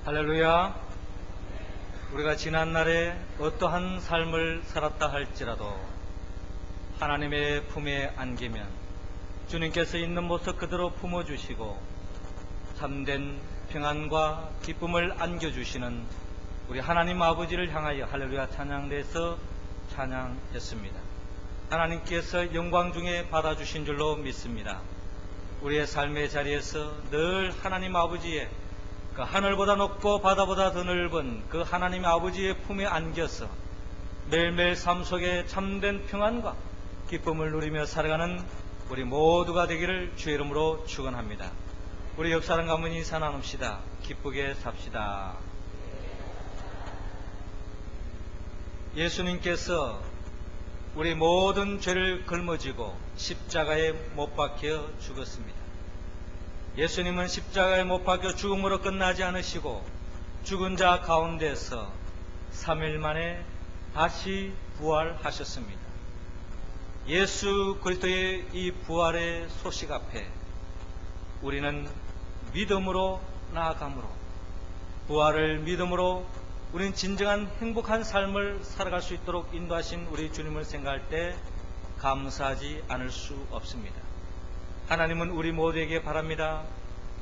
할렐루야. 우리가 지난날에 어떠한 삶을 살았다 할지라도 하나님의 품에 안기면 주님께서 있는 모습 그대로 품어주시고 참된 평안과 기쁨을 안겨주시는 우리 하나님 아버지를 향하여 할렐루야 찬양대에서 찬양했습니다. 하나님께서 영광 중에 받아주신 줄로 믿습니다. 우리의 삶의 자리에서 늘 하나님 아버지의 그 하늘보다 높고 바다보다 더 넓은 그 하나님 아버지의 품에 안겨서 매일매일 삶 속에 참된 평안과 기쁨을 누리며 살아가는 우리 모두가 되기를 주의 이름으로 축원합니다. 우리 옆 사람 가문 인사 나눕시다. 기쁘게 삽시다. 예수님께서 우리 모든 죄를 걸머지고 십자가에 못 박혀 죽었습니다. 예수님은 십자가에 못 박혀 죽음으로 끝나지 않으시고 죽은 자 가운데서 3일 만에 다시 부활하셨습니다. 예수 그리스도의 이 부활의 소식 앞에 우리는 믿음으로 나아가므로 부활을 믿음으로 우리는 진정한 행복한 삶을 살아갈 수 있도록 인도하신 우리 주님을 생각할 때 감사하지 않을 수 없습니다. 하나님은 우리 모두에게 바랍니다.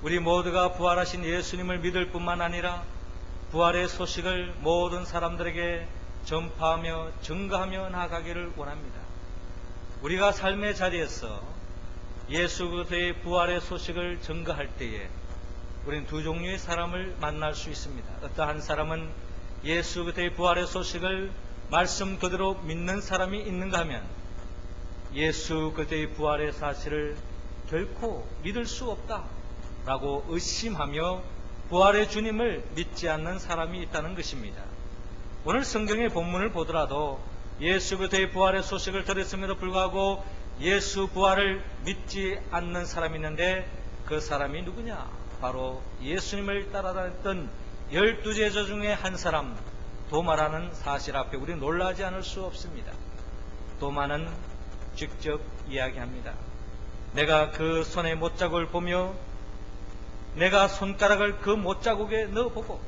우리 모두가 부활하신 예수님을 믿을 뿐만 아니라 부활의 소식을 모든 사람들에게 전파하며 증거하며 나아가기를 원합니다. 우리가 삶의 자리에서 예수 그리스도의 부활의 소식을 증거할 때에 우리는 두 종류의 사람을 만날 수 있습니다. 어떠한 사람은 예수 그리스도의 부활의 소식을 말씀 그대로 믿는 사람이 있는가 하면 예수 그리스도의 부활의 사실을 결코 믿을 수 없다라고 의심하며 부활의 주님을 믿지 않는 사람이 있다는 것입니다. 오늘 성경의 본문을 보더라도 예수 그리스도의 부활의 소식을 들었음에도 불구하고 예수 부활을 믿지 않는 사람이 있는데 그 사람이 누구냐? 바로 예수님을 따라다녔던 12제자 중에 한 사람 도마라는 사실 앞에 우리 놀라지 않을 수 없습니다. 도마는 직접 이야기합니다. 내가 그 손의 못자국을 보며 내가 손가락을 그 못자국에 넣어보고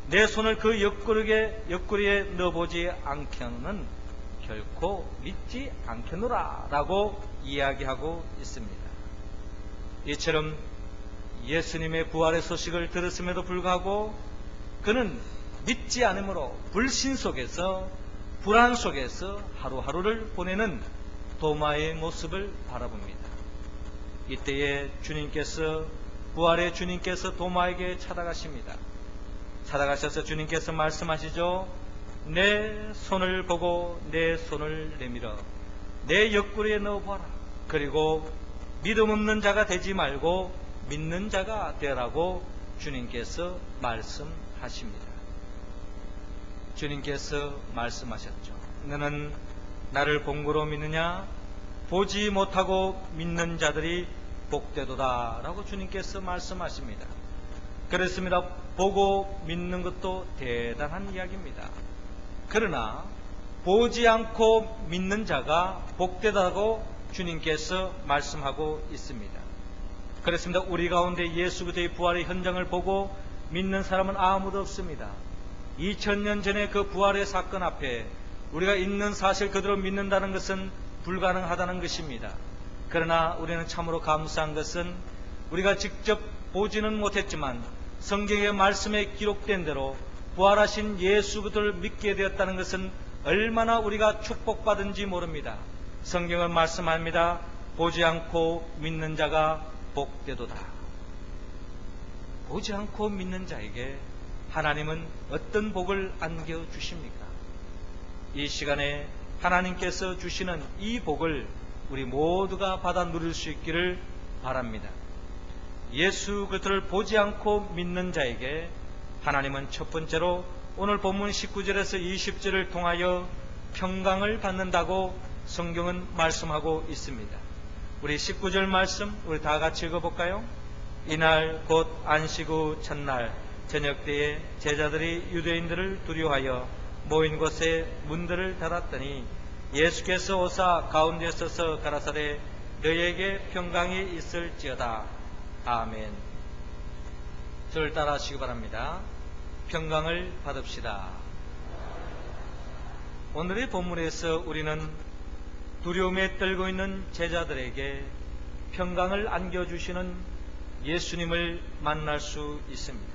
내 손을 그 옆구리에 넣어보지 않고는 결코 믿지 않겠노라 라고 이야기하고 있습니다. 이처럼 예수님의 부활의 소식을 들었음에도 불구하고 그는 믿지 않으므로 불신 속에서 불안 속에서 하루하루를 보내는 도마의 모습을 바라봅니다. 이때에 부활의 주님께서 도마에게 찾아가십니다. 찾아가셔서 주님께서 말씀하시죠. 내 손을 보고 내 손을 내밀어 내 옆구리에 넣어보라. 그리고 믿음 없는 자가 되지 말고 믿는 자가 되라고 주님께서 말씀하십니다. 주님께서 말씀하셨죠. 너는 나를 본거로 믿느냐? 보지 못하고 믿는 자들이 복되도다 라고 주님께서 말씀하십니다. 그렇습니다. 보고 믿는 것도 대단한 이야기입니다. 그러나 보지 않고 믿는 자가 복되다고 주님께서 말씀하고 있습니다. 그렇습니다. 우리 가운데 예수 그리스도의 부활의 현장을 보고 믿는 사람은 아무도 없습니다. 2000년 전에 그 부활의 사건 앞에 우리가 있는 사실 그대로 믿는다는 것은 불가능하다는 것입니다. 그러나 우리는 참으로 감사한 것은 우리가 직접 보지는 못했지만 성경의 말씀에 기록된 대로 부활하신 예수 그리스도를 믿게 되었다는 것은 얼마나 우리가 축복받은지 모릅니다. 성경은 말씀합니다. 보지 않고 믿는 자가 복되도다. 보지 않고 믿는 자에게 하나님은 어떤 복을 안겨주십니까? 이 시간에 하나님께서 주시는 이 복을 우리 모두가 받아 누릴 수 있기를 바랍니다. 예수 그리스도를 보지 않고 믿는 자에게 하나님은 첫 번째로 오늘 본문 19절에서 20절을 통하여 평강을 받는다고 성경은 말씀하고 있습니다. 우리 19절 말씀 우리 다 같이 읽어볼까요? 이날 곧 안식 후 첫날 저녁 때에 제자들이 유대인들을 두려워하여 모인 곳에 문들을 닫았더니 예수께서 오사 가운데 서서 가라사대 너희에게 평강이 있을지어다. 아멘. 저를 따라 하시기 바랍니다. 평강을 받읍시다. 오늘의 본문에서 우리는 두려움에 떨고 있는 제자들에게 평강을 안겨주시는 예수님을 만날 수 있습니다.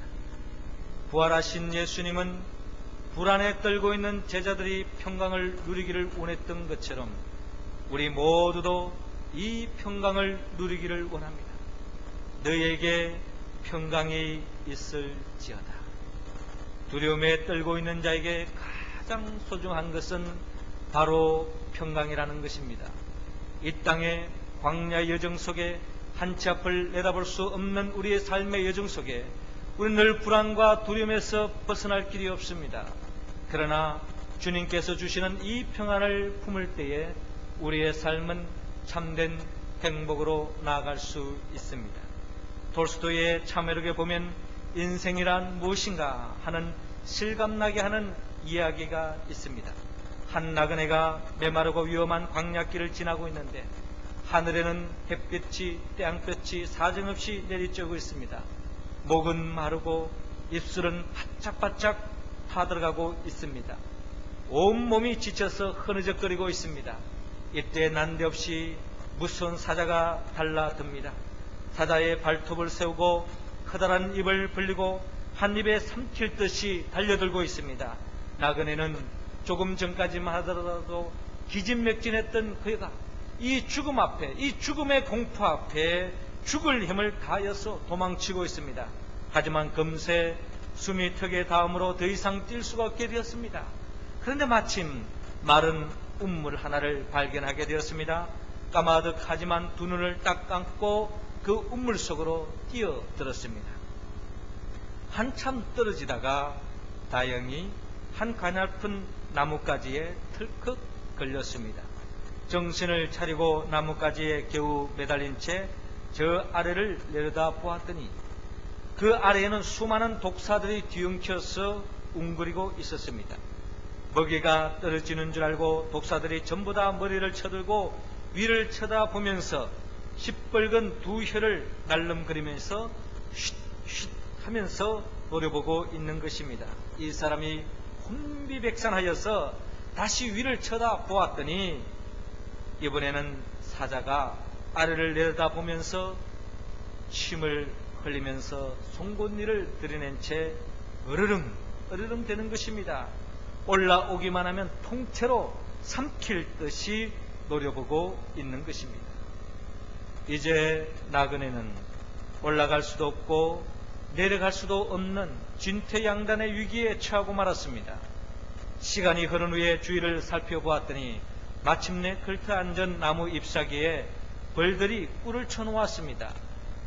부활하신 예수님은 불안에 떨고 있는 제자들이 평강을 누리기를 원했던 것처럼 우리 모두도 이 평강을 누리기를 원합니다. 너희에게 평강이 있을지어다. 두려움에 떨고 있는 자에게 가장 소중한 것은 바로 평강이라는 것입니다. 이 땅의 광야 여정 속에 한치 앞을 내다볼 수 없는 우리의 삶의 여정 속에 우리는 늘 불안과 두려움에서 벗어날 길이 없습니다. 그러나 주님께서 주시는 이 평안을 품을 때에 우리의 삶은 참된 행복으로 나아갈 수 있습니다. 돌스토이의 참회록에 보면 인생이란 무엇인가 하는 실감나게 하는 이야기가 있습니다. 한 나그네가 메마르고 위험한 광야길을 지나고 있는데 하늘에는 햇빛이 태양볕이 사정없이 내리쬐고 있습니다. 목은 마르고 입술은 바짝바짝 타들어가고 있습니다. 온몸이 지쳐서 흐느적거리고 있습니다. 이때 난데없이 무서운 사자가 달라듭니다. 사자의 발톱을 세우고 커다란 입을 벌리고 한 입에 삼킬 듯이 달려들고 있습니다. 나그네는 조금 전까지만 하더라도 기진맥진했던 그가 이 죽음 앞에, 이 죽음의 공포 앞에 죽을 힘을 다하여서 도망치고 있습니다. 하지만 금세 숨이 턱에 닿음으로 더 이상 뛸 수가 없게 되었습니다. 그런데 마침 마른 우물 하나를 발견하게 되었습니다. 까마득하지만 두 눈을 딱 감고 그 우물 속으로 뛰어들었습니다. 한참 떨어지다가 다행히 한 가냘픈 나뭇가지에 털컥 걸렸습니다. 정신을 차리고 나뭇가지에 겨우 매달린 채 저 아래를 내려다 보았더니 그 아래에는 수많은 독사들이 뒤엉켜서 웅그리고 있었습니다. 먹이가 떨어지는 줄 알고 독사들이 전부 다 머리를 쳐들고 위를 쳐다보면서 시뻘건 두 혀를 날름거리면서 쉿쉿 하면서 노려보고 있는 것입니다. 이 사람이 혼비백산하여서 다시 위를 쳐다보았더니 이번에는 사자가 아래를 내려다보면서 침을 흘리면서 송곳니를 들이낸 채 으르릉 되는 것입니다. 올라오기만 하면 통째로 삼킬 듯이 노려보고 있는 것입니다. 이제 나그네는 올라갈 수도 없고 내려갈 수도 없는 진퇴양단의 위기에 처하고 말았습니다. 시간이 흐른 후에 주위를 살펴보았더니 마침내 걸터앉은 나무 잎사귀에 벌들이 꿀을 쳐놓았습니다.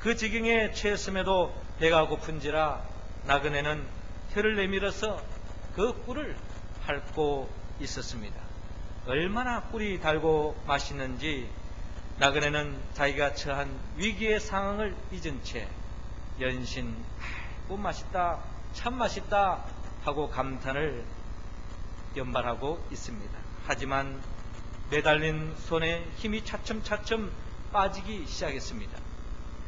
그 지경에 처했음에도 배가 고픈지라 나그네는 혀를 내밀어서 그 꿀을 핥고 있었습니다. 얼마나 꿀이 달고 맛있는지 나그네는 자기가 처한 위기의 상황을 잊은 채 연신 아이고 맛있다 참 맛있다 하고 감탄을 연발하고 있습니다. 하지만 매달린 손에 힘이 차츰차츰 빠지기 시작했습니다.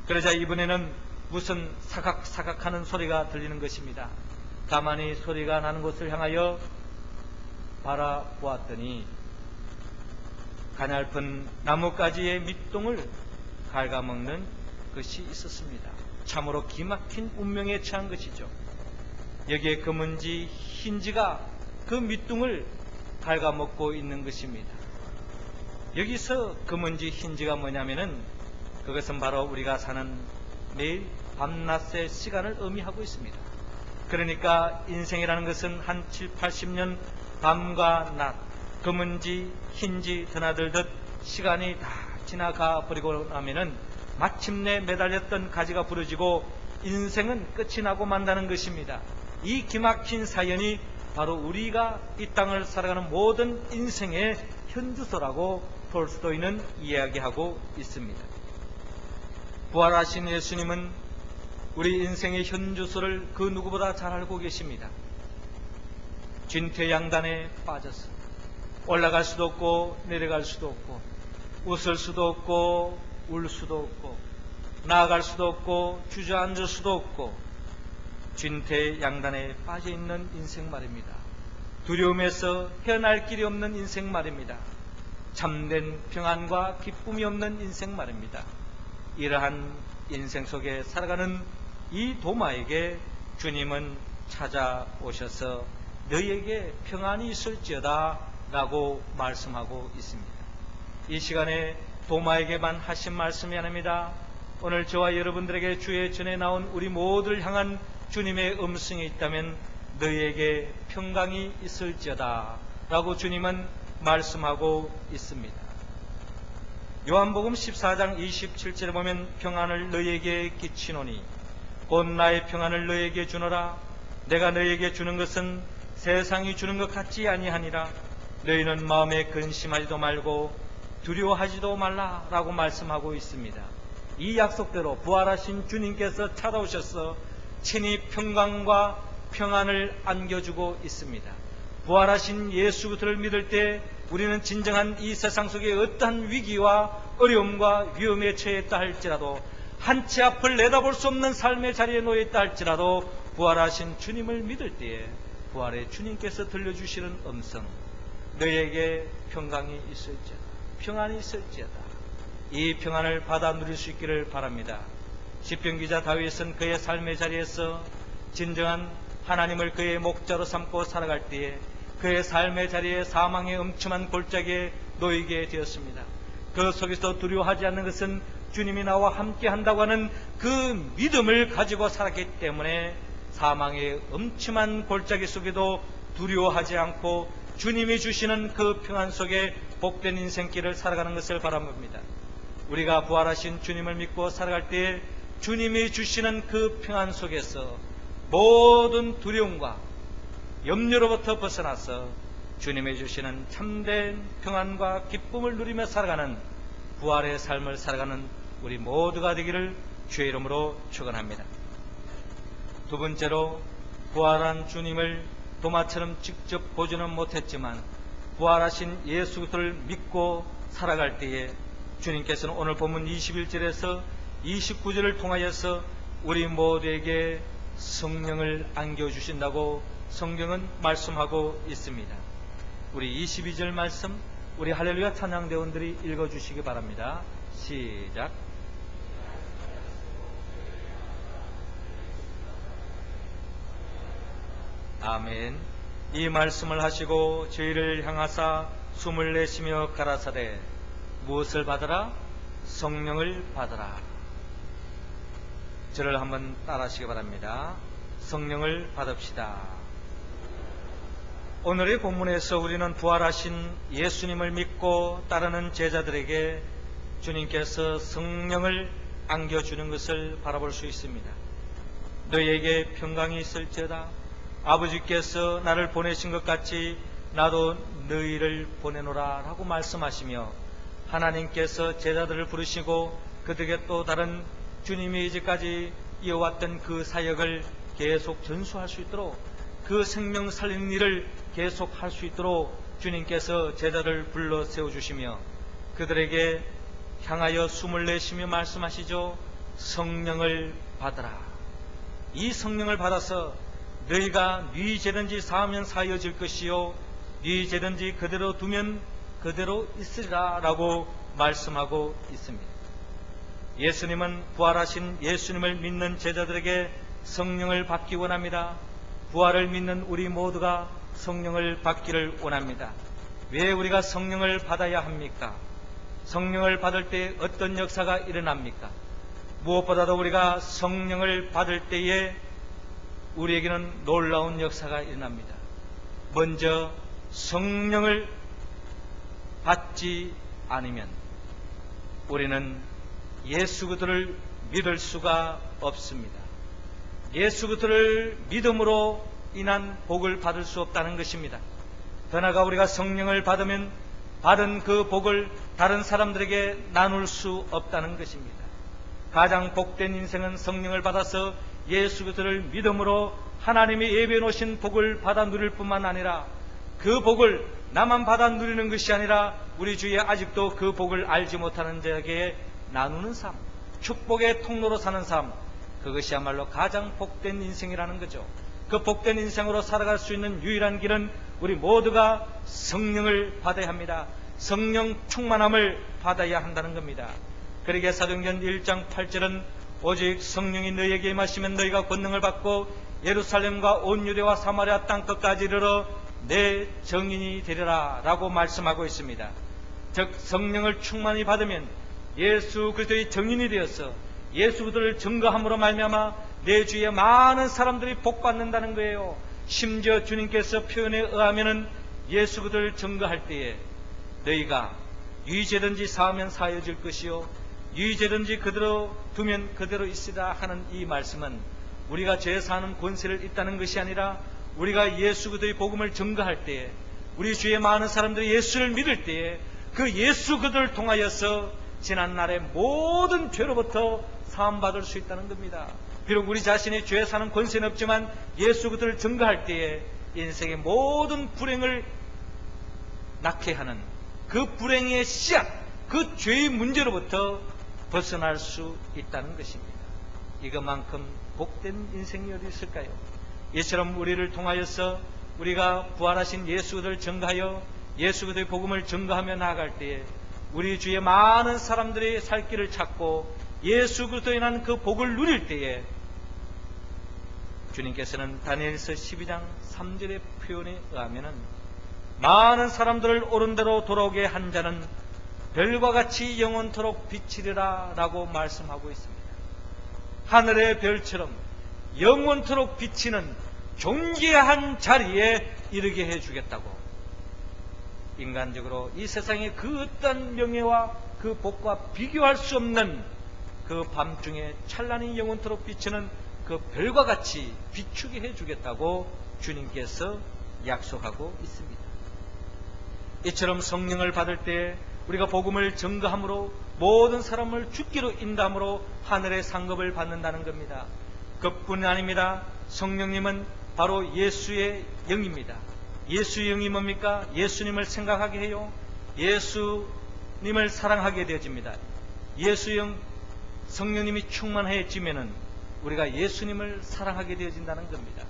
그러자 이번에는 무슨 사각사각 하는 소리가 들리는 것입니다. 가만히 소리가 나는 곳을 향하여 바라보았더니 가냘픈 나뭇가지의 밑동을 갉아먹는 것이 있었습니다. 참으로 기막힌 운명에 처한 것이죠. 여기에 검은지 흰지가 그 밑둥을 갉아먹고 있는 것입니다. 여기서 검은지 흰지가 뭐냐면은 그것은 바로 우리가 사는 매일 밤낮의 시간을 의미하고 있습니다. 그러니까 인생이라는 것은 한 7, 80년 밤과 낮 검은지 흰지 드나들듯 시간이 다 지나가 버리고 나면은 마침내 매달렸던 가지가 부러지고 인생은 끝이 나고 만다는 것입니다. 이 기막힌 사연이 바로 우리가 이 땅을 살아가는 모든 인생의 현주소라고 톨스토이는 이야기하고 있습니다. 부활하신 예수님은 우리 인생의 현주소를 그 누구보다 잘 알고 계십니다. 진퇴양단에 빠져서 올라갈 수도 없고 내려갈 수도 없고 웃을 수도 없고 울 수도 없고 나아갈 수도 없고 주저앉을 수도 없고 진퇴양단에 빠져있는 인생 말입니다. 두려움에서 헤어날 길이 없는 인생 말입니다. 참된 평안과 기쁨이 없는 인생 말입니다. 이러한 인생 속에 살아가는 이 도마에게 주님은 찾아오셔서 너희에게 평안이 있을지어다 라고 말씀하고 있습니다. 이 시간에 도마에게만 하신 말씀이 아닙니다. 오늘 저와 여러분들에게 주의 전에 나온 우리 모두를 향한 주님의 음성이 있다면 너희에게 평강이 있을지어다 라고 주님은 말씀하고 있습니다. 요한복음 14장 27절에 보면 평안을 너희에게 끼치노니 곧 나의 평안을 너희에게 주노라. 내가 너희에게 주는 것은 세상이 주는 것 같지 아니하니라. 너희는 마음에 근심하지도 말고 두려워하지도 말라 라고 말씀하고 있습니다. 이 약속대로 부활하신 주님께서 찾아오셔서 친히 평강과 평안을 안겨주고 있습니다. 부활하신 예수 그리스도를 믿을 때 우리는 진정한 이 세상 속에 어떠한 위기와 어려움과 위험에 처했다 할지라도 한 치 앞을 내다볼 수 없는 삶의 자리에 놓여있다 할지라도 부활하신 주님을 믿을 때에 부활의 주님께서 들려주시는 음성, 너희에게 평강이 있을지어다, 평안이 있을지어다, 이 평안을 받아 누릴 수 있기를 바랍니다. 시편 기자 다윗은 그의 삶의 자리에서 진정한 하나님을 그의 목자로 삼고 살아갈 때에 그의 삶의 자리에 사망의 음침한 골짜기에 놓이게 되었습니다. 그 속에서 두려워하지 않는 것은 주님이 나와 함께 한다고 하는 그 믿음을 가지고 살았기 때문에 사망의 음침한 골짜기 속에도 두려워하지 않고 주님이 주시는 그 평안 속에 복된 인생길을 살아가는 것을 바랍니다. 우리가 부활하신 주님을 믿고 살아갈 때에 주님이 주시는 그 평안 속에서 모든 두려움과 염려로부터 벗어나서 주님이 주시는 참된 평안과 기쁨을 누리며 살아가는 부활의 삶을 살아가는 우리 모두가 되기를 주의 이름으로 축원합니다. 두 번째로 부활한 주님을 도마처럼 직접 보지는 못했지만 부활하신 예수 그리스도를 믿고 살아갈 때에 주님께서는 오늘 본문 21절에서 29절을 통하여서 우리 모두에게 성령을 안겨주신다고 성경은 말씀하고 있습니다. 우리 22절 말씀 우리 할렐루야 찬양대원들이 읽어주시기 바랍니다. 시작. 아멘. 이 말씀을 하시고 저희를 향하사 숨을 내쉬며 가라사대 무엇을 받으라? 성령을 받으라. 저를 한번 따라하시기 바랍니다. 성령을 받읍시다. 오늘의 본문에서 우리는 부활하신 예수님을 믿고 따르는 제자들에게 주님께서 성령을 안겨주는 것을 바라볼 수 있습니다. 너희에게 평강이 있을지어다. 아버지께서 나를 보내신 것 같이 나도 너희를 보내노라 라고 말씀하시며 하나님께서 제자들을 부르시고 그들에게 또 다른 주님이 이제까지 이어왔던 그 사역을 계속 전수할 수 있도록 그 생명 살리는 일을 계속 할 수 있도록 주님께서 제자를 불러 세워주시며 그들에게 향하여 숨을 내쉬며 말씀하시죠. 성령을 받으라. 이 성령을 받아서 너희가 네 죄든지 사하면 사하여질 것이요 네 죄든지 그대로 두면 그대로 있으리라 라고 말씀하고 있습니다. 예수님은 부활하신 예수님을 믿는 제자들에게 성령을 받기 원합니다. 부활을 믿는 우리 모두가 성령을 받기를 원합니다. 왜 우리가 성령을 받아야 합니까? 성령을 받을 때 어떤 역사가 일어납니까? 무엇보다도 우리가 성령을 받을 때에 우리에게는 놀라운 역사가 일어납니다. 먼저 성령을 받지 않으면 우리는 예수 그리스도를 믿을 수가 없습니다. 예수 그리스도를 믿음으로 인한 복을 받을 수 없다는 것입니다. 더 나아가 우리가 성령을 받으면 받은 그 복을 다른 사람들에게 나눌 수 없다는 것입니다. 가장 복된 인생은 성령을 받아서 예수 그리스도를 믿음으로 하나님이 예비해 놓으신 복을 받아 누릴 뿐만 아니라 그 복을 나만 받아 누리는 것이 아니라 우리 주위에 아직도 그 복을 알지 못하는 자에게 나누는 삶, 축복의 통로로 사는 삶, 그것이야말로 가장 복된 인생이라는 거죠. 그 복된 인생으로 살아갈 수 있는 유일한 길은 우리 모두가 성령을 받아야 합니다. 성령 충만함을 받아야 한다는 겁니다. 그러기에 사도행전 1장 8절은 오직 성령이 너희에게 임하시면 너희가 권능을 받고 예루살렘과 온 유대와 사마리아 땅끝까지 이르러 내 증인이 되리라 라고 말씀하고 있습니다. 즉 성령을 충만히 받으면 예수 그리스도의 증인이 되어서 예수 그리스도를 증거함으로 말미암아 내 주위에 많은 사람들이 복받는다는 거예요. 심지어 주님께서 표현에 의하면은 예수 그리스도를 증거할 때에 너희가 유죄든지 사하면 사해질 것이요 유죄든지 그대로 두면 그대로 있으라 하는 이 말씀은 우리가 죄 사하는 권세를 잇다는 것이 아니라 우리가 예수 그리스도의 복음을 증거할 때에 우리 주위에 많은 사람들이 예수를 믿을 때에 그 예수 그리스도를 통하여서 지난날의 모든 죄로부터 사함받을 수 있다는 겁니다. 비록 우리 자신이 죄 사는 권세는 없지만 예수 그리스도를 증거할 때에 인생의 모든 불행을 낳게 하는 그 불행의 씨앗, 그 죄의 문제로부터 벗어날 수 있다는 것입니다. 이것만큼 복된 인생이 어디 있을까요? 이처럼 우리를 통하여서 우리가 부활하신 예수 그리스도를 증거하여 예수 그리스도의 복음을 증거하며 나아갈 때에 우리 주위에 많은 사람들이 살 길을 찾고 예수 그리스도에 인한 그 복을 누릴 때에 주님께서는 다니엘서 12장 3절의 표현에 의하면 많은 사람들을 옳은 대로 돌아오게 한 자는 별과 같이 영원토록 비치리라 라고 말씀하고 있습니다. 하늘의 별처럼 영원토록 비치는 존귀한 자리에 이르게 해주겠다고. 인간적으로 이 세상의 그 어떤 명예와 그 복과 비교할 수 없는 그 밤중에 찬란히 영원토록 비치는 그 별과 같이 비추게 해주겠다고 주님께서 약속하고 있습니다. 이처럼 성령을 받을 때 우리가 복음을 증거함으로 모든 사람을 죽기로 인도함으로 하늘의 상급을 받는다는 겁니다. 그뿐이 아닙니다. 성령님은 바로 예수의 영입니다. 예수의 영이 뭡니까? 예수님을 생각하게 해요. 예수님을 사랑하게 되어집니다. 예수의 영, 성령님이 충만해지면은 우리가 예수님을 사랑하게 되어진다는 겁니다.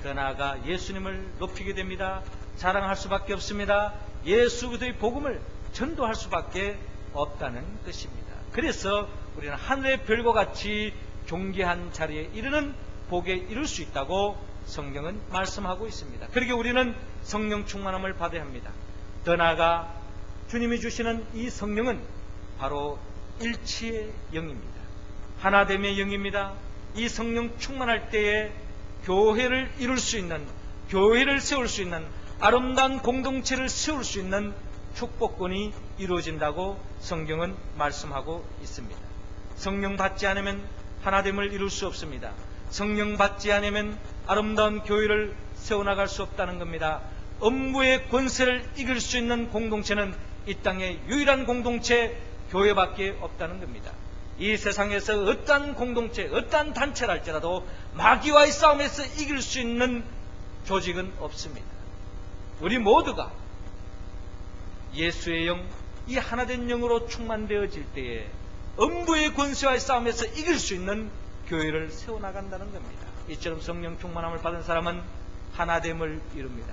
그 나아가 예수님을 높이게 됩니다. 자랑할 수밖에 없습니다. 예수 그리스도의 복음을 전도할 수밖에 없다는 것입니다. 그래서 우리는 하늘의 별과 같이 존귀한 자리에 이르는 복에 이룰 수 있다고 성경은 말씀하고 있습니다. 그러기에 우리는 성령 충만함을 받아야 합니다. 더 나아가 주님이 주시는 이 성령은 바로 일치의 영입니다. 하나됨의 영입니다. 이 성령 충만할 때에 교회를 이룰 수 있는, 교회를 세울 수 있는, 아름다운 공동체를 세울 수 있는 축복권이 이루어진다고 성경은 말씀하고 있습니다. 성령 받지 않으면 하나됨을 이룰 수 없습니다. 성령 받지 않으면 아름다운 교회를 세워나갈 수 없다는 겁니다. 음부의 권세를 이길 수 있는 공동체는 이 땅의 유일한 공동체 교회밖에 없다는 겁니다. 이 세상에서 어떠한 공동체, 어떠한 단체랄지라도 마귀와의 싸움에서 이길 수 있는 조직은 없습니다. 우리 모두가 예수의 영, 이 하나된 영으로 충만되어질 때에 음부의 권세와의 싸움에서 이길 수 있는 교회를 세워나간다는 겁니다. 이처럼 성령 충만함을 받은 사람은 하나됨을 이룹니다.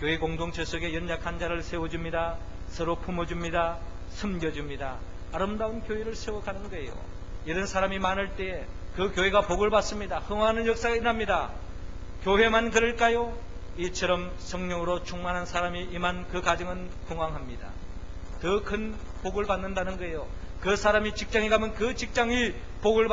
교회 공동체 속에 연약한 자를 세워줍니다. 서로 품어줍니다. 섬겨줍니다. 아름다운 교회를 세워가는 거예요. 이런 사람이 많을 때에 그 교회가 복을 받습니다. 흥황하는 역사가 일어납니다. 교회만 그럴까요? 이처럼 성령으로 충만한 사람이 임한 그 가정은 흥황합니다. 더 큰 복을 받는다는 거예요. 그 사람이 직장에 가면 그 직장이 복을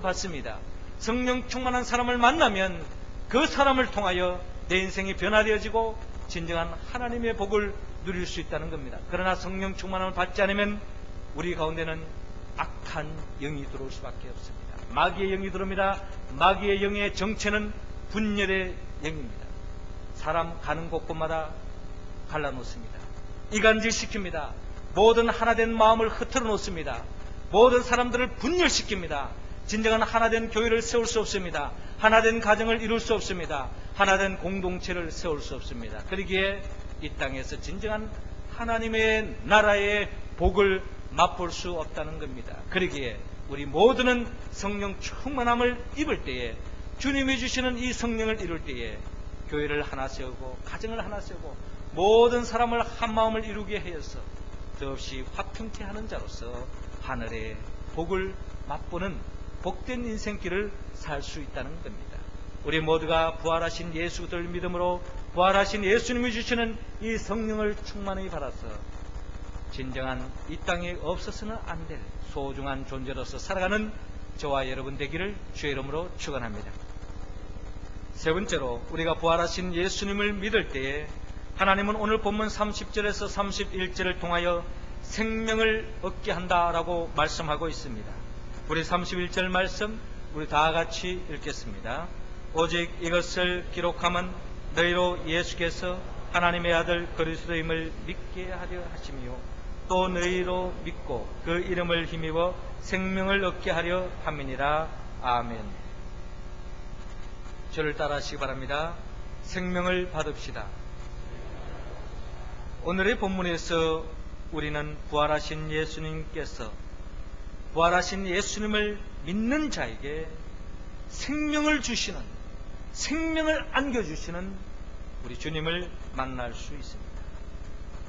받습니다. 성령 충만한 사람을 만나면 그 사람을 통하여 내 인생이 변화되어지고 진정한 하나님의 복을 누릴 수 있다는 겁니다. 그러나 성령 충만함을 받지 않으면 우리 가운데는 악한 영이 들어올 수밖에 없습니다. 마귀의 영이 들어옵니다. 마귀의 영의 정체는 분열의 영입니다. 사람 가는 곳곳마다 갈라놓습니다. 이간질시킵니다. 모든 하나된 마음을 흐트러 놓습니다. 모든 사람들을 분열시킵니다. 진정한 하나된 교회를 세울 수 없습니다. 하나된 가정을 이룰 수 없습니다. 하나된 공동체를 세울 수 없습니다. 그러기에 이 땅에서 진정한 하나님의 나라의 복을 맛볼 수 없다는 겁니다. 그러기에 우리 모두는 성령 충만함을 입을 때에, 주님이 주시는 이 성령을 이룰 때에 교회를 하나 세우고 가정을 하나 세우고 모든 사람을 한 마음을 이루게 하여서 더없이 화평케 하는 자로서 하늘의 복을 맛보는 복된 인생길을 살 수 있다는 겁니다. 우리 모두가 부활하신 예수 그리스도를 믿음으로 부활하신 예수님이 주시는 이 성령을 충만히 받아서 진정한 이 땅에 없어서는 안 될 소중한 존재로서 살아가는 저와 여러분 되기를 주의 이름으로 축원합니다. 세 번째로, 우리가 부활하신 예수님을 믿을 때에 하나님은 오늘 본문 30절에서 31절을 통하여 생명을 얻게 한다라고 말씀하고 있습니다. 우리 31절 말씀 우리 다 같이 읽겠습니다. 오직 이것을 기록함은 너희로 예수께서 하나님의 아들 그리스도임을 믿게 하려 하시며 또 너희로 믿고 그 이름을 힘입어 생명을 얻게 하려 함이니라. 아멘. 저를 따라하시기 바랍니다. 생명을 받읍시다. 오늘의 본문에서 우리는 부활하신 예수님께서 부활하신 예수님을 믿는 자에게 생명을 주시는, 생명을 안겨주시는 우리 주님을 만날 수 있습니다.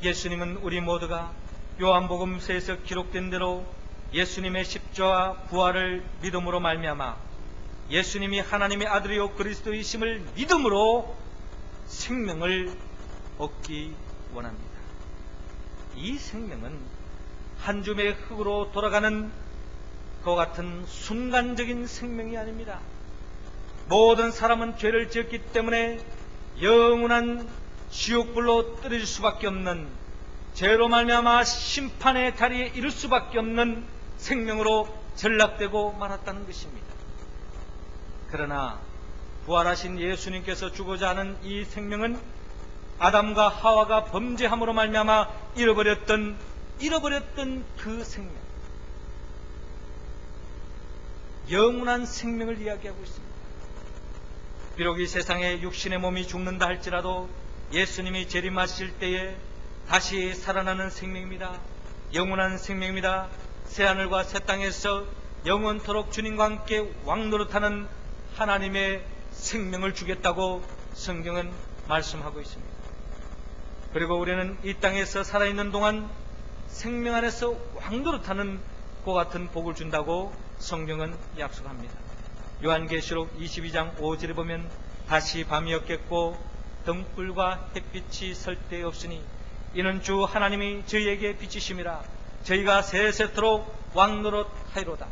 예수님은 우리 모두가 요한복음서에서 기록된 대로 예수님의 십자가 부활을 믿음으로 말미암아 예수님이 하나님의 아들이요 그리스도이심을 믿음으로 생명을 얻기 원합니다. 이 생명은 한 줌의 흙으로 돌아가는 그와 같은 순간적인 생명이 아닙니다. 모든 사람은 죄를 지었기 때문에 영원한 지옥불로 떨어질 수밖에 없는, 죄로 말미암아 심판의 자리에 이를 수밖에 없는 생명으로 전락되고 말았다는 것입니다. 그러나 부활하신 예수님께서 주고자 하는 이 생명은 아담과 하와가 범죄함으로 말미암아 잃어버렸던 그 생명, 영원한 생명을 이야기하고 있습니다. 비록 이 세상에 육신의 몸이 죽는다 할지라도 예수님이 재림하실 때에 다시 살아나는 생명입니다. 영원한 생명입니다. 새하늘과 새 땅에서 영원토록 주님과 함께 왕노릇하는 하나님의 생명을 주겠다고 성경은 말씀하고 있습니다. 그리고 우리는 이 땅에서 살아있는 동안 생명 안에서 왕노릇하는 그와 같은 복을 준다고 성경은 약속합니다. 요한계시록 22장 5절에 보면 다시 밤이었겠고 등불과 햇빛이 설데 없으니 이는 주 하나님이 저희에게 비치심이라 저희가 세세토록 왕노릇하리로다.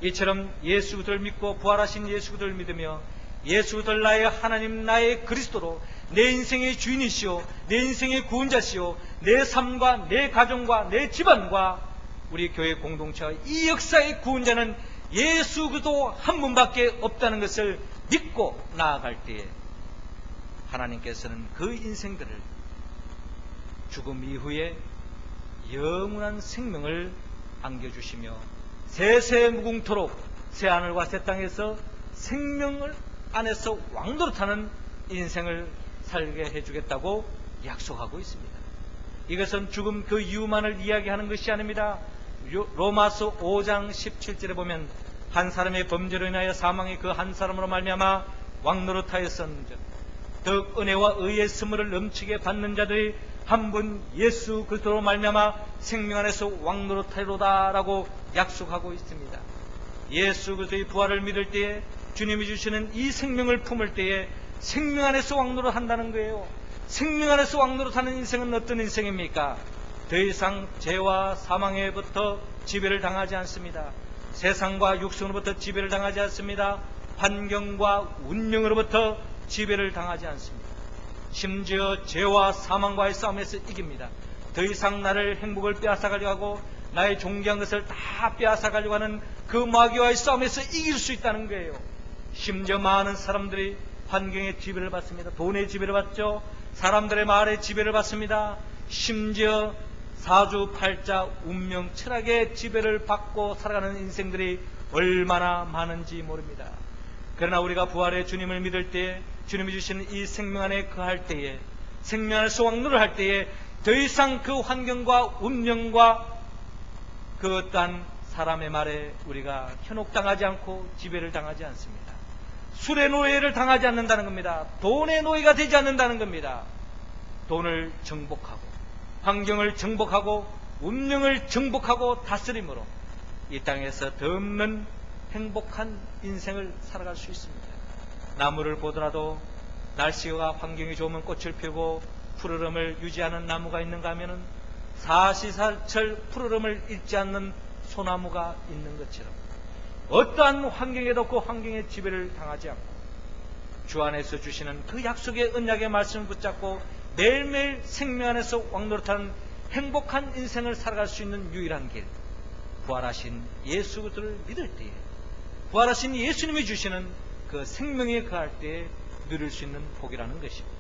이처럼 예수 그리스도를 믿고 부활하신 예수 그리스도를 믿으며 예수 그리스도를 나의 하나님 나의 그리스도로 내 인생의 주인이시오, 내 인생의 구원자시오, 내 삶과 내 가정과 내 집안과 우리 교회 공동체와 이 역사의 구원자는 예수 그리스도 한 분밖에 없다는 것을 믿고 나아갈 때에 하나님께서는 그 인생들을 죽음 이후에 영원한 생명을 안겨주시며 세세무궁토록 새하늘과 새 땅에서 생명을 안에서 왕노릇하는 인생을 살게 해주겠다고 약속하고 있습니다. 이것은 죽음 그 이유만을 이야기하는 것이 아닙니다. 로마서 5장 17절에 보면 한 사람의 범죄로 인하여 사망이 그 한 사람으로 말미암아 왕노릇하였었는즉 더 은혜와 의의 선물을 넘치게 받는 자들이 한 분 예수 그리스도로 말미암아 생명 안에서 왕노릇하리로다라고 약속하고 있습니다. 예수 그리스도의 부활을 믿을 때에 주님이 주시는 이 생명을 품을 때에 생명 안에서 왕노릇한다는 거예요. 생명 안에서 왕노릇하는 인생은 어떤 인생입니까? 더 이상 죄와 사망에부터 지배를 당하지 않습니다. 세상과 육성으로부터 지배를 당하지 않습니다. 환경과 운명으로부터 지배를 당하지 않습니다. 심지어 죄와 사망과의 싸움에서 이깁니다. 더 이상 나를 행복을 빼앗아가려고 하고 나의 존귀한 것을 다 빼앗아가려고 하는 그 마귀와의 싸움에서 이길 수 있다는 거예요. 심지어 많은 사람들이 환경의 지배를 받습니다. 돈의 지배를 받죠. 사람들의 말의 지배를 받습니다. 심지어 사주팔자 운명 철학의 지배를 받고 살아가는 인생들이 얼마나 많은지 모릅니다. 그러나 우리가 부활의 주님을 믿을 때에 주님이 주시는 이 생명 안에 거할 때에 생명 안에서 왕노를 할 때에 더 이상 그 환경과 운명과 그 어떠한 사람의 말에 우리가 현혹당하지 않고 지배를 당하지 않습니다. 술의 노예를 당하지 않는다는 겁니다. 돈의 노예가 되지 않는다는 겁니다. 돈을 정복하고 환경을 정복하고 운명을 정복하고 다스림으로 이 땅에서 덧없는 행복한 인생을 살아갈 수 있습니다. 나무를 보더라도 날씨가 환경이 좋으면 꽃을 피우고 푸르름을 유지하는 나무가 있는가 하면은 사시사철 푸르름을 잃지 않는 소나무가 있는 것처럼 어떠한 환경에도 그 환경의 지배를 당하지 않고 주 안에서 주시는 그 약속의 언약의 말씀을 붙잡고 매일매일 생명 안에서 왕노릇하는 행복한 인생을 살아갈 수 있는 유일한 길, 부활하신 예수 그리스도를 믿을 때에, 부활하신 예수님이 주시는 그 생명에 거할 때에 누릴 수 있는 복이라는 것입니다.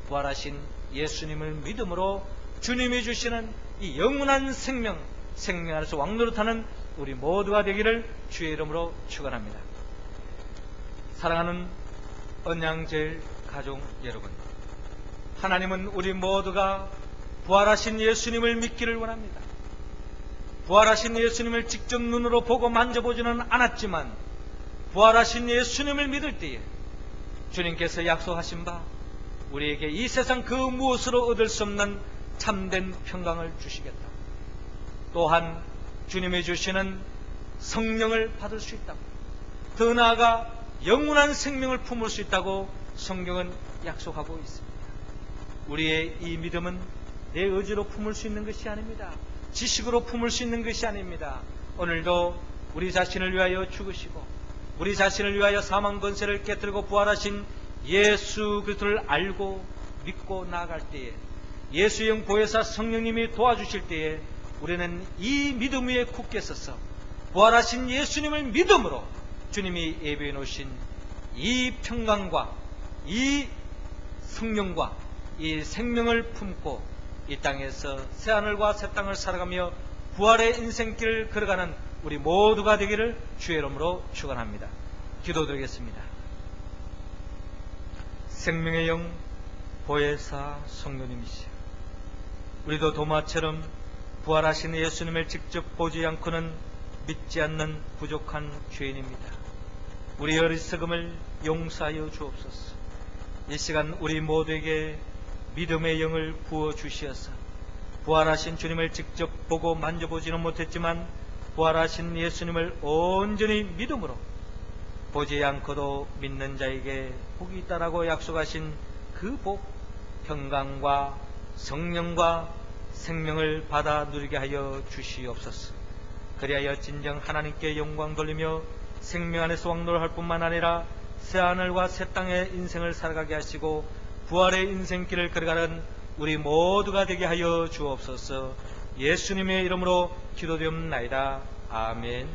부활하신 예수님을 믿음으로 주님이 주시는 이 영원한 생명 안에서 왕노릇하는 우리 모두가 되기를 주의 이름으로 축원합니다. 사랑하는 언양제일 가족 여러분, 하나님은 우리 모두가 부활하신 예수님을 믿기를 원합니다. 부활하신 예수님을 직접 눈으로 보고 만져보지는 않았지만 부활하신 예수님을 믿을 때에 주님께서 약속하신 바 우리에게 이 세상 그 무엇으로 얻을 수 없는 참된 평강을 주시겠다. 또한 주님이 주시는 성령을 받을 수 있다고, 더 나아가 영원한 생명을 품을 수 있다고 성경은 약속하고 있습니다. 우리의 이 믿음은 내 의지로 품을 수 있는 것이 아닙니다. 지식으로 품을 수 있는 것이 아닙니다. 오늘도 우리 자신을 위하여 죽으시고 우리 자신을 위하여 사망 권세를 깨뜨리고 부활하신 예수 그리스도를 알고 믿고 나아갈 때에, 예수의 영 보혜사 성령님이 도와주실 때에 우리는 이 믿음 위에 굳게 서서 부활하신 예수님을 믿음으로 주님이 예비해 놓으신 이 평강과 이 성령과 이 생명을 품고 이 땅에서 새하늘과 새 땅을 살아가며 부활의 인생길을 걸어가는 우리 모두가 되기를 주의 이름으로 축원합니다. 기도드리겠습니다. 생명의 영 보혜사 성령님이시여, 우리도 도마처럼 부활하신 예수님을 직접 보지 않고는 믿지 않는 부족한 죄인입니다. 우리 어리석음을 용서하여 주옵소서. 이 시간 우리 모두에게 믿음의 영을 부어주시어서 부활하신 주님을 직접 보고 만져보지는 못했지만 부활하신 예수님을 온전히 믿음으로 보지 않고도 믿는 자에게 복이 있다라고 약속하신 그 복, 평강과 성령과 생명을 받아 누리게 하여 주시옵소서. 그리하여 진정 하나님께 영광 돌리며 생명 안에서 왕노를 할 뿐만 아니라 새하늘과 새 땅의 인생을 살아가게 하시고 부활의 인생길을 걸어가는 우리 모두가 되게 하여 주옵소서. 예수님의 이름으로 기도되옵나이다. 아멘.